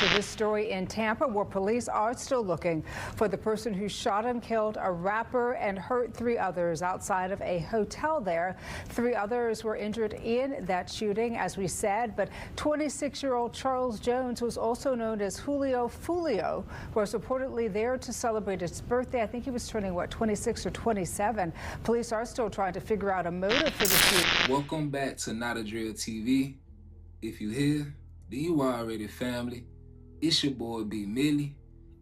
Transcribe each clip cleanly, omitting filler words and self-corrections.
to this story in Tampa, where police are still looking for the person who shot and killed a rapper and hurt 3 others outside of a hotel there. 3 others were injured in that shooting, as we said, but 26-year-old Charles Jones was also known as Julio Foolio, was reportedly there to celebrate his birthday. I think he was turning, 26 or 27. Police are still trying to figure out a motive for the shooting. Welcome back to Not a Drill TV. If you here, then you already family. It's your boy B Millie,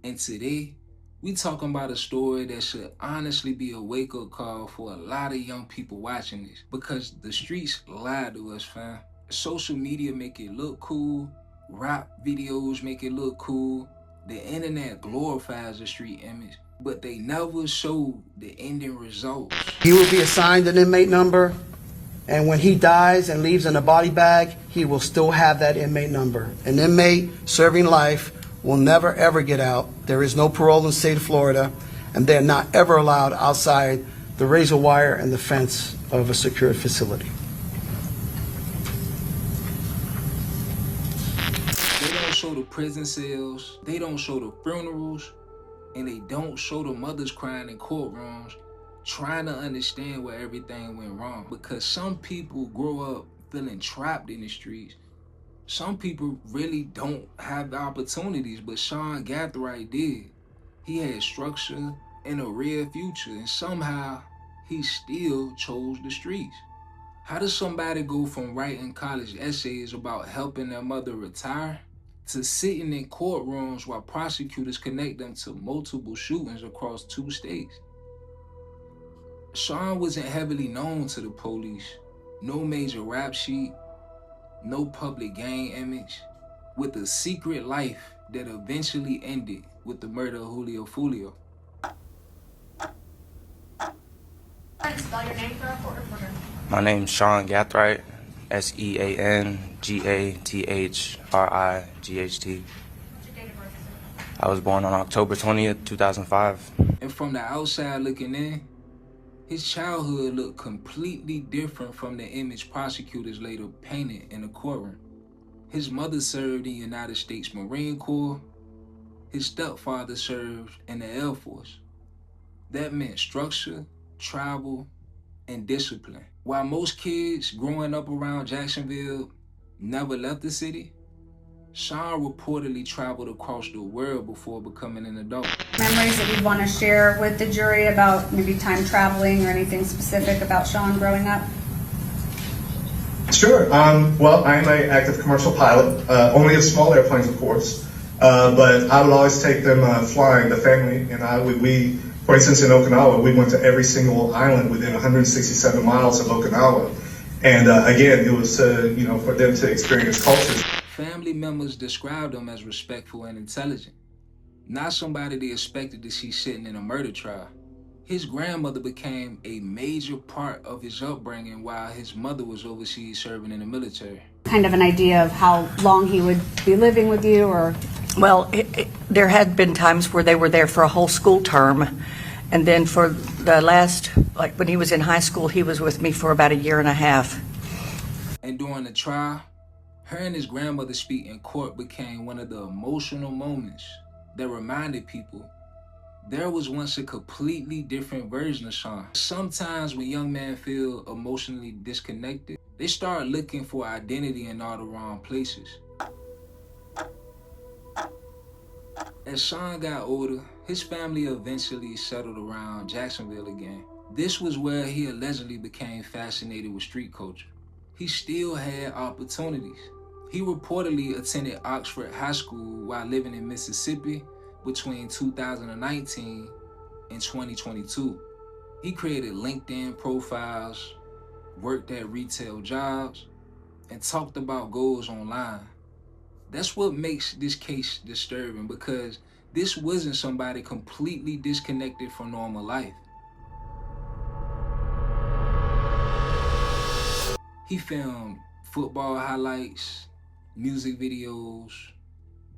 and today we talking about a story that should honestly be a wake-up call for a lot of young people watching this, because the streets lie to us, fam. Social media make it look cool, rap videos make it look cool, the internet glorifies the street image, but they never show the ending results. He will be assigned an inmate number, and when he dies and leaves in a body bag, he will still have that inmate number. An inmate serving life will never ever get out. There is no parole in the state of Florida, and they're not ever allowed outside the razor wire and the fence of a secured facility. They don't show the prison cells, they don't show the funerals, and they don't show the mothers crying in courtrooms, trying to understand where everything went wrong. Because some people grow up feeling trapped in the streets. Some people really don't have the opportunities, but Sean Gathright did. He had structure and a real future, and somehow he still chose the streets. How does somebody go from writing college essays about helping their mother retire to sitting in courtrooms while prosecutors connect them to multiple shootings across 2 states? Sean wasn't heavily known to the police. No major rap sheet, no public gang image, with a secret life that eventually ended with the murder of Julio Foolio. Spell your name for a court reporter. My name's Sean Gathright, S-E-A-N-G-A-T-H-R-I-G-H-T. What's your date of birth, sir? I was born on October 20th, 2005. And from the outside looking in, his childhood looked completely different from the image prosecutors later painted in the courtroom. His mother served in the United States Marine Corps. His stepfather served in the Air Force. That meant structure, travel, and discipline. While most kids growing up around Jacksonville never left the city, Sean reportedly traveled across the world before becoming an adult. Memories that you'd want to share with the jury about maybe time traveling or anything specific about Sean growing up? Sure. Well, I'm an active commercial pilot, only of small airplanes, of course, but I would always take them flying. The family and I, we, for instance, in Okinawa, we went to every single island within 167 miles of Okinawa. And again, it was for them to experience cultures. Family members described him as respectful and intelligent, not somebody they expected to see sitting in a murder trial. His grandmother became a major part of his upbringing while his mother was overseas serving in the military. Kind of an idea of how long he would be living with you, or? Well, there had been times where they were there for a whole school term, and then for the last, like when he was in high school, he was with me for about 1.5 years. And during the trial, her and his grandmother speak in court became one of the emotional moments that reminded people there was once a completely different version of Sean. Sometimes when young men feel emotionally disconnected, they start looking for identity in all the wrong places. As Sean got older, his family eventually settled around Jacksonville again. This was where he allegedly became fascinated with street culture. He still had opportunities. He reportedly attended Oxford High School while living in Mississippi between 2019 and 2022. He created LinkedIn profiles, worked at retail jobs, and talked about goals online. That's what makes this case disturbing, because this wasn't somebody completely disconnected from normal life. He filmed football highlights, music videos,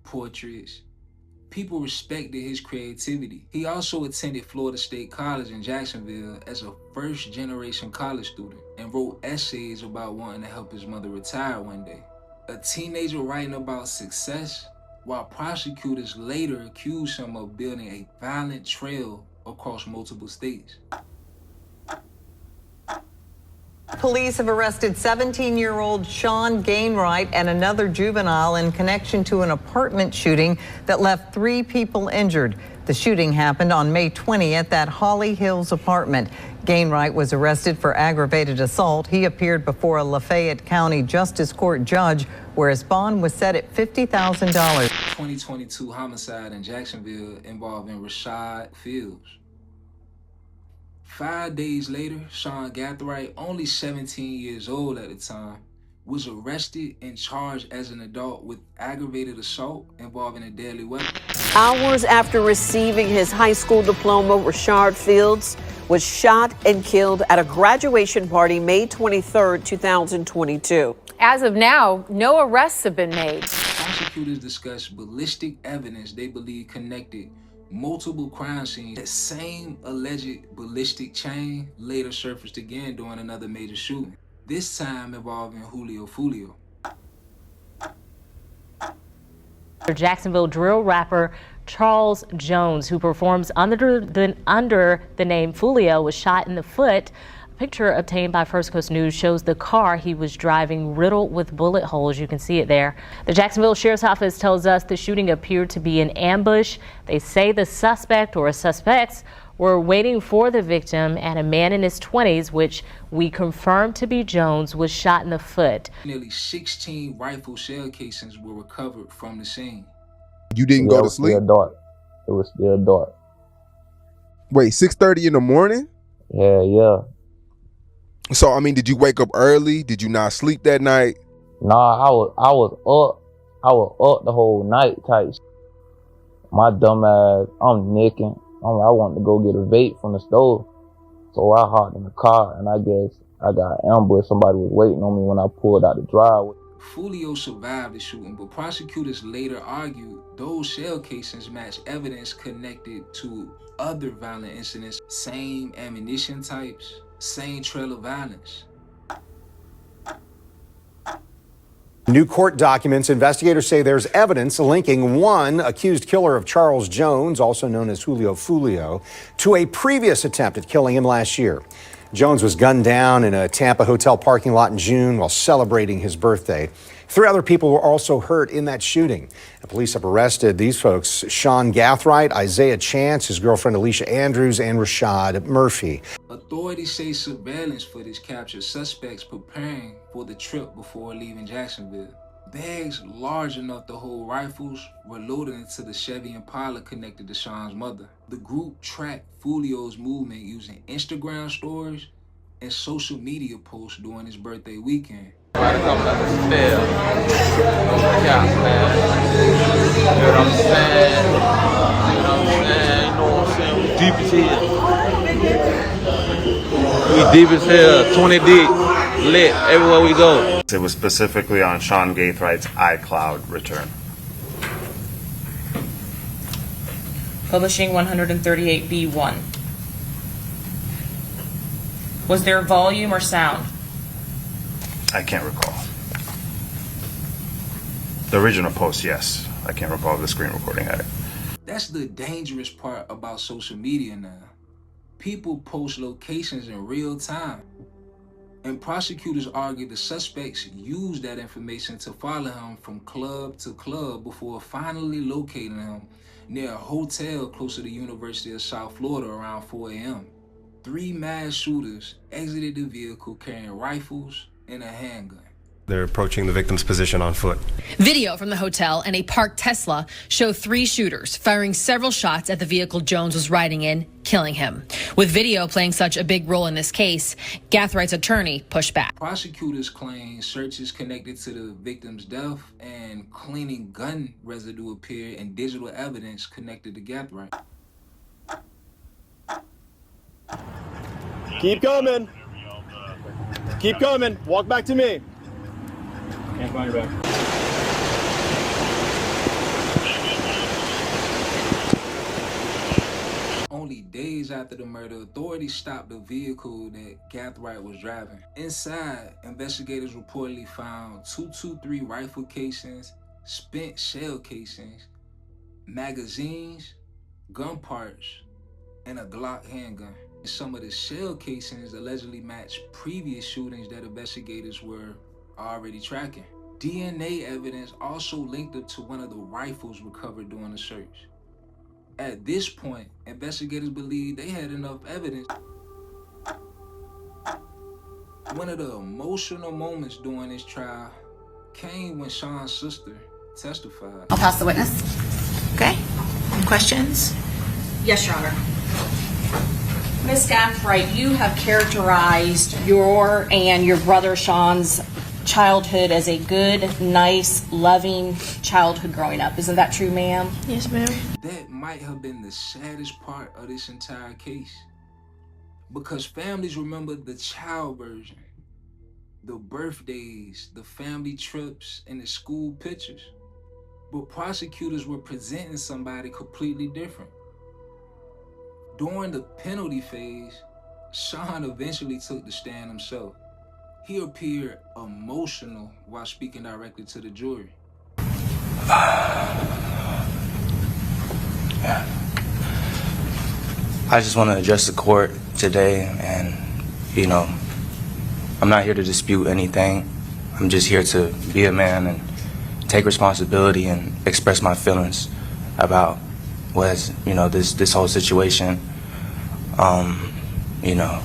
portraits. People respected his creativity. He also attended Florida State College in Jacksonville as a first-generation college student and wrote essays about wanting to help his mother retire one day. A teenager writing about success while prosecutors later accused him of building a violent trail across multiple states. Police have arrested 17-year-old Sean Gathright and another juvenile in connection to an apartment shooting that left 3 people injured. The shooting happened on May 20th at Holly Hills apartment. Gathright was arrested for aggravated assault. He appeared before a Lafayette County Justice Court judge where his bond was set at $50,000. 2022 homicide in Jacksonville involving Rashad Fields. 5 days later, Sean Gathright, only 17 years old at the time, was arrested and charged as an adult with aggravated assault involving a deadly weapon. Hours after receiving his high school diploma, Rashad Fields was shot and killed at a graduation party May 23, 2022. As of now, no arrests have been made. Prosecutors discussed ballistic evidence they believe connected multiple crime scenes. That same alleged ballistic chain later surfaced again during another major shooting, this time involving Julio Foolio. Jacksonville drill rapper Charles Jones, who performs under the name Julio, was shot in the foot. A picture obtained by First Coast News shows the car he was driving riddled with bullet holes. You can see it there. The Jacksonville Sheriff's Office tells us the shooting appeared to be an ambush. They say the suspect or suspects were waiting for the victim, and a man in his 20s, which we confirmed to be Jones, was shot in the foot. Nearly 16 rifle shell casings were recovered from the scene. You didn't go to sleep? It was still dark. Wait, 6:30 in the morning? Yeah. So, I mean, did you wake up early? Did you not sleep that night? Nah, I was up. I was up the whole night type. My dumb ass, I'm nicking. I wanted to go get a vape from the stove. So I hopped in the car, and I guess I got ambushed. Somebody was waiting on me when I pulled out the driveway. Foolio survived the shooting, but prosecutors later argued those shell casings match evidence connected to other violent incidents. Same ammunition types, same trail of violence. New court documents, investigators say there's evidence linking one accused killer of Charles Jones, also known as Julio Foolio, to a previous attempt at killing him last year. Jones was gunned down in a Tampa hotel parking lot in June while celebrating his birthday. 3 other people were also hurt in that shooting. The police have arrested these folks: Sean Gathright, Isaiah Chance, his girlfriend Alicia Andrews, and Rashad Murphy. Authorities say surveillance footage captured suspects preparing for the trip before leaving Jacksonville. Bags large enough to hold rifles were loaded into the Chevy Impala connected to Sean's mother. The group tracked Foolio's movement using Instagram stories and social media posts during his birthday weekend. We deep as hell, 20 deep, lit everywhere we go. It was specifically on Sean Gathright's iCloud return. Publishing 138B1. Was there volume or sound? I can't recall. The original post, yes. I can't recall if the screen recording had it. That's the dangerous part about social media now. People post locations in real time. And prosecutors argue the suspects used that information to follow him from club to club before finally locating him near a hotel close to the University of South Florida around 4 a.m. 3 mass shooters exited the vehicle carrying rifles and a handgun. They're approaching the victim's position on foot. Video from the hotel and a parked Tesla show 3 shooters firing several shots at the vehicle Jones was riding in, killing him. With video playing such a big role in this case, Gathright's attorney pushed back. Prosecutors claim searches connected to the victim's death and cleaning gun residue appeared in digital evidence connected to Gathright. Keep coming. Keep coming. Walk back to me. Can't find your back. Only days after the murder, authorities stopped the vehicle that Gathright was driving. Inside, investigators reportedly found .223 rifle casings, spent shell casings, magazines, gun parts, and a Glock handgun. Some of the shell casings allegedly matched previous shootings that investigators were already tracking. DNA evidence also linked up to one of the rifles recovered during the search. At this point, investigators believed they had enough evidence. One of the emotional moments during this trial came when Sean's sister testified. I'll pass the witness. Okay. Any questions? Yes, Your Honor. Ms. Gathright, you have characterized your and your brother Sean's childhood as a good, nice, loving childhood growing up. Isn't that true, ma'am? Yes, ma'am. That might have been the saddest part of this entire case, because families remember the child version, the birthdays, the family trips, and the school pictures. But prosecutors were presenting somebody completely different. During the penalty phase, Sean eventually took the stand himself. He appeared emotional while speaking directly to the jury. I just want to address the court today, and, you know, I'm not here to dispute anything. I'm just here to be a man and take responsibility and express my feelings about was, you know, this whole situation. You know,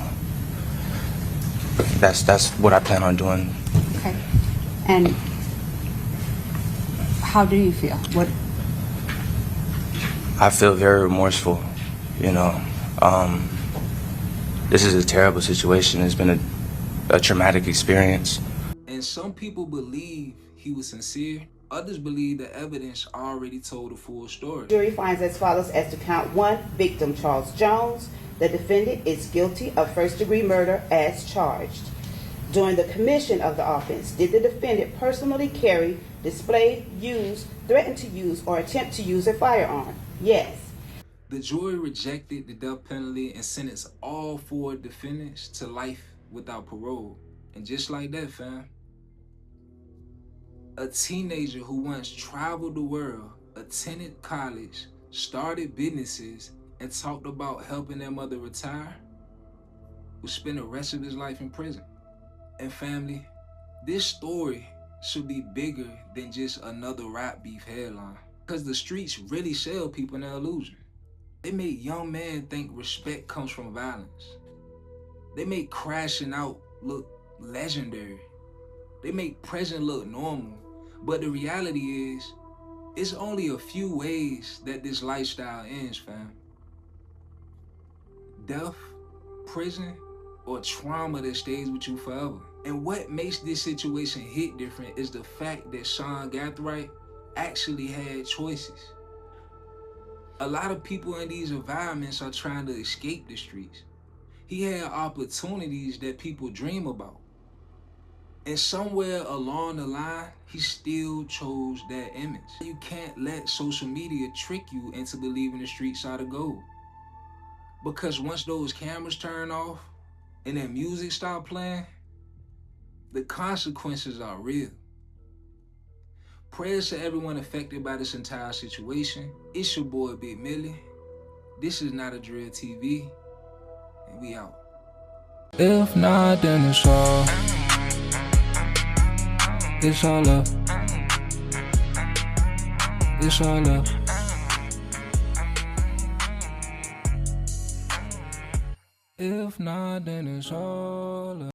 that's what I plan on doing. Okay. And how do you feel? What? I feel very remorseful, you know. This is a terrible situation. It's been a traumatic experience. And some people believe he was sincere. Others believe the evidence already told the full story. Jury finds as follows as to count 1, victim Charles Jones. The defendant is guilty of first-degree murder as charged. During the commission of the offense, did the defendant personally carry, display, use, threaten to use, or attempt to use a firearm? Yes. The jury rejected the death penalty and sentenced all 4 defendants to life without parole. And just like that, fam, a teenager who once traveled the world, attended college, started businesses, and talked about helping their mother retire, will spend the rest of his life in prison. And family, this story should be bigger than just another rap beef headline. Because the streets really sell people their illusion. They make young men think respect comes from violence. They make crashing out look legendary. They make present look normal. But the reality is, it's only a few ways that this lifestyle ends, fam. Death, prison, or trauma that stays with you forever. And what makes this situation hit different is the fact that Sean Gathright actually had choices. A lot of people in these environments are trying to escape the streets. He had opportunities that people dream about. And somewhere along the line, he still chose that image. You can't let social media trick you into believing the streets are the goal. Because once those cameras turn off and that music stop playing, the consequences are real. Prayers to everyone affected by this entire situation. It's your boy, Big Millie. This is Not a Drill TV, and we out. If not, then it's all up. It's all up. If not, then it's all up.